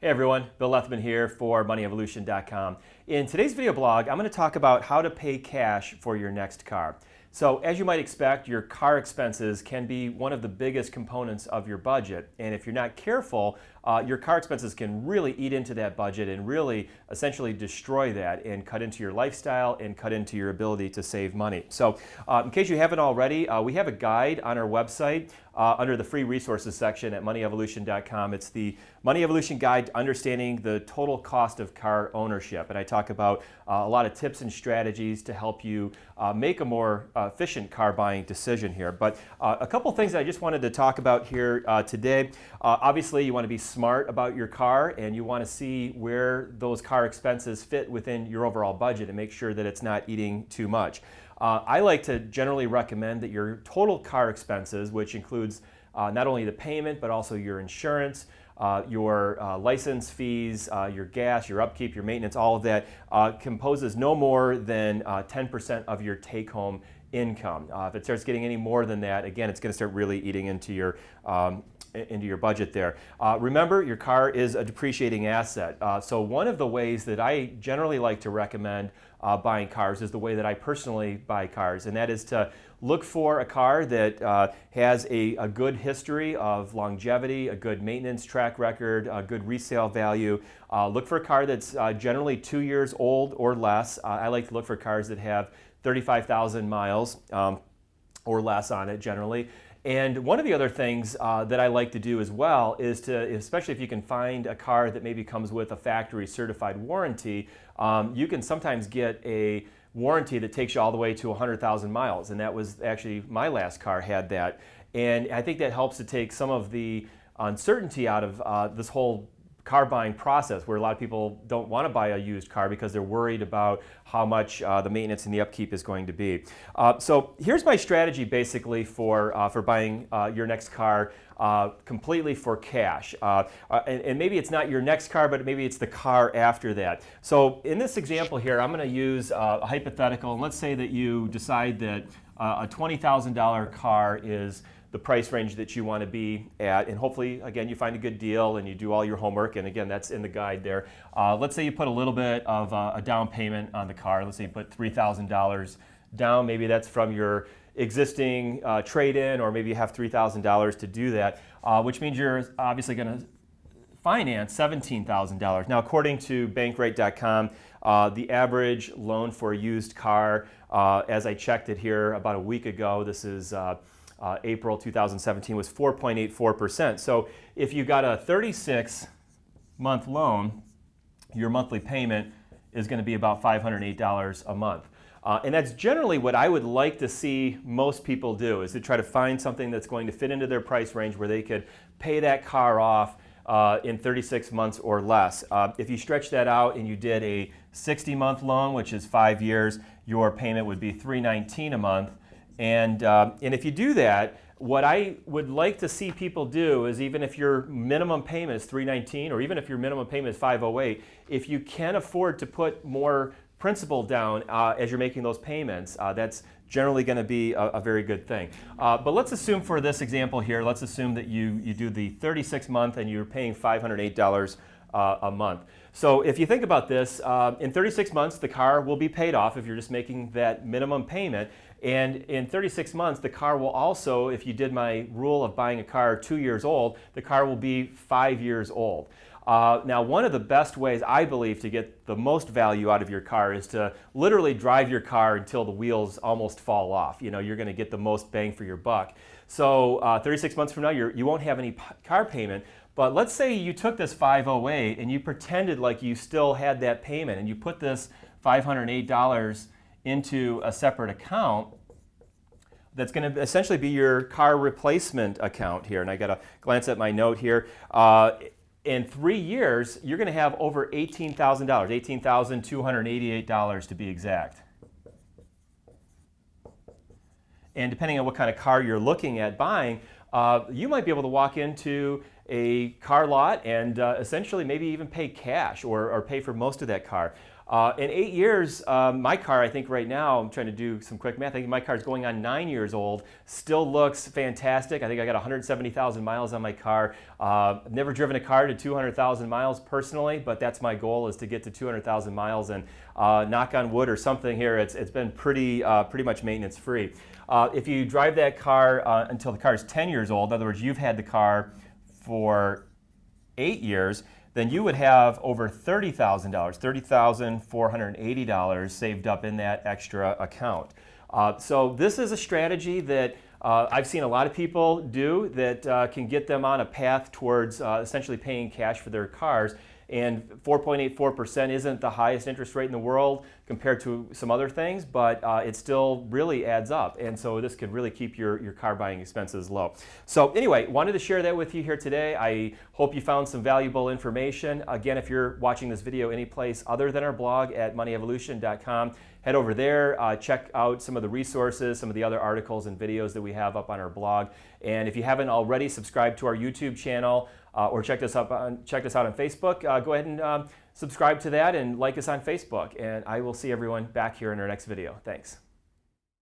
Hey everyone, Bill Lethman here for MoneyEvolution.com. In today's video blog, I'm going to talk about how to pay cash for your next car. So as you might expect, your car expenses can be one of the biggest components of your budget. And if you're not careful, your car expenses can really eat into that budget and really essentially destroy that and cut into your lifestyle and cut into your ability to save money. So in case you haven't already, we have a guide on our website under the free resources section at MoneyEvolution.com. It's the Money Evolution Guide to Understanding the Total Cost of Car Ownership. And I talk about a lot of tips and strategies to help you make a more efficient car buying decision here. But a couple things I just wanted to talk about here today. Obviously, you want to be smart about your car and you want to see where those car expenses fit within your overall budget and make sure that it's not eating too much. I like to generally recommend that your total car expenses, which includes not only the payment but also your insurance, your license fees, your gas, your upkeep, your maintenance, all of that composes no more than 10% of your take-home income. If it starts getting any more than that, again, it's going to start really eating into your budget there. Remember, your car is a depreciating asset. So one of the ways that I generally like to recommend buying cars is the way that I personally buy cars, and that is to look for a car that has a good history of longevity, a good maintenance track record, a good resale value. Look for a car that's generally 2 years old or less. I like to look for cars that have 35,000 miles or less on it generally. And one of the other things that I like to do as well is to, especially if you can find a car that maybe comes with a factory certified warranty, you can sometimes get a warranty that takes you all the way to 100,000 miles. And that was actually my last car had that. And I think that helps to take some of the uncertainty out of this whole car buying process, where a lot of people don't want to buy a used car because they're worried about how much the maintenance and the upkeep is going to be. So here's my strategy basically for buying your next car completely for cash. And maybe it's not your next car, but maybe it's the car after that. So in this example here, I'm going to use a hypothetical. And let's say that you decide that a $20,000 car is the price range that you want to be at, and hopefully, again, you find a good deal and you do all your homework, and again, that's in the guide there. Let's say you put a little bit of a down payment on the car. Let's say you put $3,000 down. Maybe that's from your existing trade-in, or maybe you have $3,000 to do that, which means you're obviously going to finance $17,000. Now, according to Bankrate.com, the average loan for a used car, as I checked it here about a week ago, this is April 2017, was 4.84%. So if you got a 36-month loan, your monthly payment is going to be about $508 a month. And that's generally what I would like to see most people do, is to try to find something that's going to fit into their price range where they could pay that car off in 36 months or less. If you stretch that out and you did a 60-month loan, which is 5 years, your payment would be $319 a month. And if you do that, what I would like to see people do is, even if your minimum payment is $319, or even if your minimum payment is $508, if you can afford to put more principal down as you're making those payments, that's generally going to be a very good thing. But let's assume for this example here, let's assume that you do the 36-month and you're paying $508 a month. So if you think about this, in 36 months, the car will be paid off if you're just making that minimum payment. And in 36 months, the car will also, if you did my rule of buying a car 2 years old, the car will be 5 years old. Now, one of the best ways, I believe, to get the most value out of your car is to literally drive your car until the wheels almost fall off. You know, you're going to get the most bang for your buck. So 36 months from now, you won't have any car payment. But let's say you took this $508 and you pretended like you still had that payment, and you put this $508 into a separate account that's going to essentially be your car replacement account here. And I got to glance at my note here. In 3 years, you're going to have over $18,000, $18,288 to be exact. And depending on what kind of car you're looking at buying, you might be able to walk into a car lot and essentially maybe even pay cash or pay for most of that car. In 8 years, my car, I think right now, I'm trying to do some quick math, I think my car is going on 9 years old, still looks fantastic. I think I got 170,000 miles on my car. I've never driven a car to 200,000 miles personally, but that's my goal, is to get to 200,000 miles, and knock on wood or something here, it's been pretty much maintenance free. If you drive that car until the car is 10 years old, in other words, you've had the car for 8 years, then you would have over $30,000, $30,480 saved up in that extra account. So this is a strategy that I've seen a lot of people do that can get them on a path towards essentially paying cash for their cars. And 4.84% isn't the highest interest rate in the world compared to some other things, but it still really adds up. And so this could really keep your car buying expenses low. So anyway, wanted to share that with you here today. I hope you found some valuable information. Again, if you're watching this video any place other than our blog at moneyevolution.com, head over there, check out some of the resources, some of the other articles and videos that we have up on our blog. And if you haven't already, subscribe to our YouTube channel or check us out on Facebook. Go ahead and subscribe to that and like us on Facebook. And I will see everyone back here in our next video. Thanks.